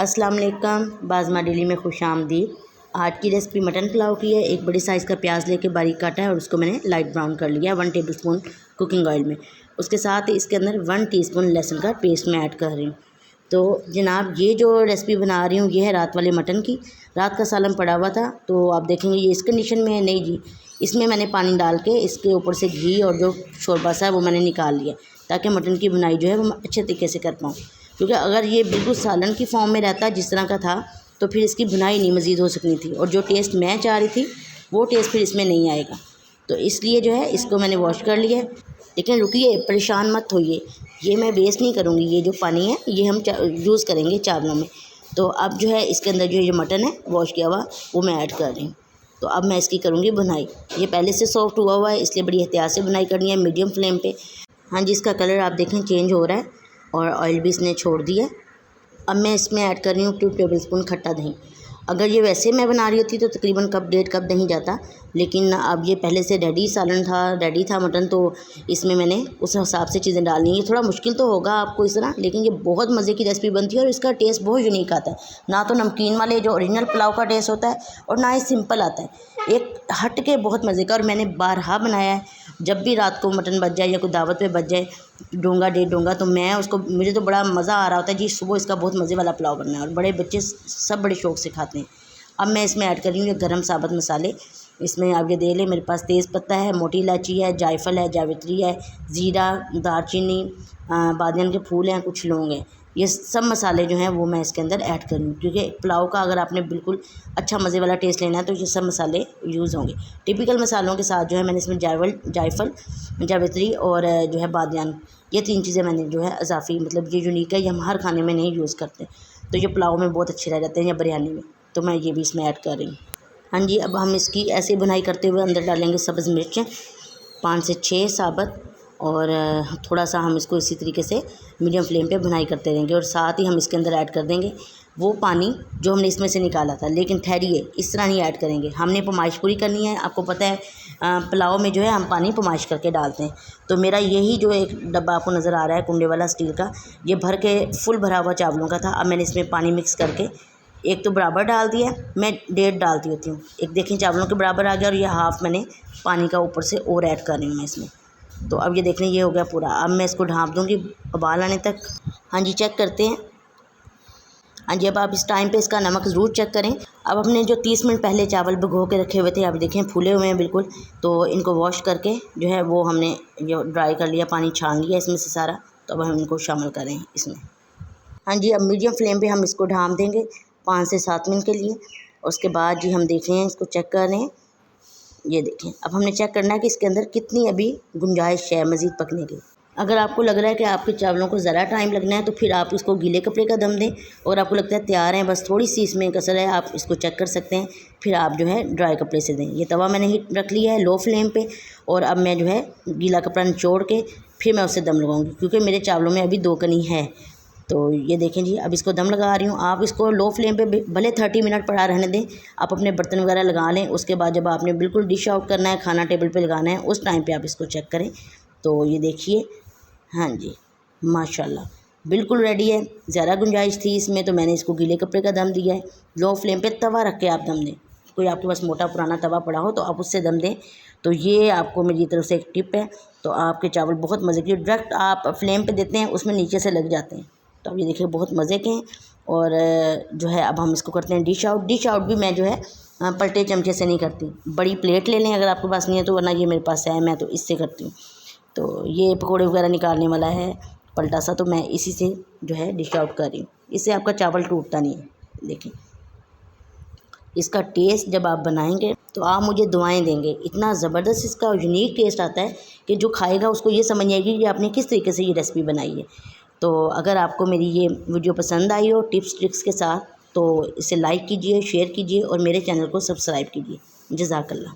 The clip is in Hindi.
अस्सलाम वालेकुम, बाज़मा डेली में खुशामदीद। आज की रेसिपी मटन पुलाव की है। एक बड़ी साइज़ का प्याज लेके बारीक काटा है और उसको मैंने लाइट ब्राउन कर लिया 1 टेबलस्पून कुकिंग ऑयल में। उसके साथ ही इसके अंदर 1 टीस्पून लहसुन का पेस्ट मैं ऐड कर रही हूँ। तो जनाब, ये जो रेसिपी बना रही हूँ ये है रात वाले मटन की। रात का सालन पड़ा हुआ था तो आप देखेंगे ये इस कंडीशन में है। नहीं जी, इसमें मैंने पानी डाल के इसके ऊपर से घी और जो शोरबा सा है वो मैंने निकाल लिया ताकि मटन की बुनाई जो है वो अच्छे तरीके से कर पाऊँ। क्योंकि अगर ये बिल्कुल सालन की फॉर्म में रहता जिस तरह का था तो फिर इसकी बुनाई नहीं मज़ीद हो सकनी थी और जो टेस्ट मैं चाह रही थी वो टेस्ट फिर इसमें नहीं आएगा। तो इसलिए जो है इसको मैंने वॉश कर लिया है। लेकिन रुकिए, परेशान मत होइए, ये मैं वेस्ट नहीं करूँगी। ये जो पानी है ये हम यूज़ करेंगे चावलों में। तो अब जो है इसके अंदर जो ये मटन है वॉश किया हुआ वो मैं ऐड कर रही हूँ। तो अब मैं इसकी करूँगी बुनाई। ये पहले से सॉफ्ट हुआ हुआ है इसलिए बड़ी एहतियात से बुनाई करनी है, मीडियम फ्लेम पे। हाँ जी, इसका कलर आप देखें चेंज हो रहा है और ऑयल भी इसने छोड़ दिया। अब मैं इसमें ऐड कर रही हूँ 2 टेबलस्पून खट्टा दही। अगर ये वैसे मैं बना रही होती तो तकरीबन कप 1.5 कप दही जाता, लेकिन अब ये पहले से रेडी सालन था, रेडी था मटन, तो इसमें मैंने उस हिसाब से चीज़ें डालनी है। ये थोड़ा मुश्किल तो होगा आपको इस तरह, लेकिन ये बहुत मज़े की रेसिपी बनती है और इसका टेस्ट बहुत यूनिक आता है। ना तो नमकीन वाले जो ओरिजिनल पुलाव का टेस्ट होता है और ना ही सिंपल आता है, एक हट के बहुत मज़े का। और मैंने बारहा बनाया है। जब भी रात को मटन बच जाए या कोई दावत पे बच जाए डोंगा 1.5 डोंगा, तो मैं उसको, मुझे तो बड़ा मज़ा आ रहा होता है जी, सुबह इसका बहुत मज़े वाला पुलाव बनना है और बड़े बच्चे सब बड़े शौक़ से खाते हैं। अब मैं इसमें ऐड कर रही हूँ ये गरम साबुत मसाले। इसमें आप ये देख लें, मेरे पास तेज़ पत्ता है, मोटी इलायची है, जायफल है, जावित्री है, ज़ीरा, दालचीनी, बादियान के फूल हैं, कुछ लौंग हैं। ये सब मसाले जो हैं वो मैं इसके अंदर ऐड कर रही हूँ क्योंकि पुलाव का अगर आपने बिल्कुल अच्छा मज़े वाला टेस्ट लेना है तो ये सब मसाले यूज़ होंगे। टिपिकल मसालों के साथ जो है मैंने इसमें जायफल, जावित्री और जो है बादियान, ये 3 चीज़ें मैंने जो है इजाफ़ी, मतलब ये यूनिक है, ये हम हर खाने में नहीं यूज़ करते, तो ये पुलाव में बहुत अच्छे रह जाते हैं या बिरयानी में, तो मैं ये भी इसमें ऐड कर रही हूँ। हाँ जी, अब हम इसकी ऐसे बुनाई करते हुए अंदर डालेंगे सब्ज़ मिर्चें 5 से 6 साबुत, और थोड़ा सा हम इसको इसी तरीके से मीडियम फ्लेम पे बुनाई करते रहेंगे। और साथ ही हम इसके अंदर ऐड कर देंगे वो पानी जो हमने इसमें से निकाला था। लेकिन ठहरिए, इस तरह नहीं ऐड करेंगे, हमने पमाइश पूरी करनी है। आपको पता है पुलाव में जो है हम पानी पमाइश करके डालते हैं। तो मेरा यही जो एक डब्बा आपको नज़र आ रहा है कुंडे वाला स्टील का, ये भर के फुल भरा हुआ चावलों का था। अब मैंने इसमें पानी मिक्स करके एक तो बराबर डाल दिया, मैं 1.5 डालती होती हूँ, एक देखें चावलों के बराबर आ गया, और ये हाफ़ मैंने पानी का ऊपर से और ऐड कर रही हूँ मैं इसमें। तो अब ये देख लें, ये हो गया पूरा। अब मैं इसको ढाँप दूँगी उबाल आने तक। हाँ जी, चेक करते हैं। हाँ जी, अब आप इस टाइम पे इसका नमक ज़रूर चेक करें। अब हमने जो 30 मिनट पहले चावल भिगो के रखे हुए थे, आप देखें फूले हुए हैं बिल्कुल, तो इनको वॉश करके जो है वो हमने जो ड्राई कर लिया, पानी छान लिया इसमें से सारा। तो अब हम इनको शामिल करें इसमें। हाँ जी, अब मीडियम फ्लेम पे हम इसको ढाँप देंगे 5 से 7 मिनट के लिए। उसके बाद जी हम देख रहे हैं, इसको चेक कर रहे हैं। ये देखें, अब हमने चेक करना है कि इसके अंदर कितनी अभी गुंजाइश है मज़ीद पकने की। अगर आपको लग रहा है कि आपके चावलों को ज़रा टाइम लगना है तो फिर आप इसको गीले कपड़े का दम दें, और आपको लगता है तैयार हैं, बस थोड़ी सी इसमें कसर है, आप इसको चेक कर सकते हैं, फिर आप जो है ड्राई कपड़े से दें। ये तवा मैंने हीट रख लिया है लो फ्लेम पे, और अब मैं जो है गीला कपड़ा निचोड़ के फिर मैं उससे दम लगाऊंगी क्योंकि मेरे चावलों में अभी 2 कनी है। तो ये देखें जी, अब इसको दम लगा रही हूँ। आप इसको लो फ्लेम पे भले 30 मिनट पड़ा रहने दें, आप अपने बर्तन वगैरह लगा लें। उसके बाद जब आपने बिल्कुल डिश आउट करना है, खाना टेबल पे लगाना है, उस टाइम पे आप इसको चेक करें। तो ये देखिए, हाँ जी, माशाल्लाह बिल्कुल रेडी है। ज़्यादा गुंजाइश थी इसमें तो मैंने इसको गीले कपड़े का दम दिया है। लो फ्लेम पे तवा रख के आप दम दें। कोई आपके पास मोटा पुराना तवा पड़ा हो तो आप उससे दम दें। तो ये आपको मेरी तरफ से एक टिप है। तो आपके चावल बहुत मज़े के, डायरेक्ट आप फ्लेम पे देते हैं उसमें नीचे से लग जाते हैं। तो अब ये देखिए बहुत मज़े के हैं। और जो है अब हम इसको करते हैं डिश आउट। डिश आउट भी मैं जो है पलटे चमचे से नहीं करती, बड़ी प्लेट ले लें अगर आपके पास नहीं है तो, वरना ये मेरे पास है, मैं तो इससे करती हूँ। तो ये पकोड़े वगैरह निकालने वाला है पलटा सा, तो मैं इसी से जो है डिश आउट कर रही हूँ। इससे आपका चावल टूटता नहीं है। देखिए, इसका टेस्ट जब आप बनाएंगे तो आप मुझे दुआएं देंगे। इतना ज़बरदस्त इसका यूनिक टेस्ट आता है कि जो खाएगा उसको ये समझ आएगी कि आपने किस तरीके से ये रेसिपी बनाई है। तो अगर आपको मेरी ये वीडियो पसंद आई हो टिप्स ट्रिक्स के साथ, तो इसे लाइक कीजिए, शेयर कीजिए और मेरे चैनल को सब्सक्राइब कीजिए। जज़ाकल्लाह।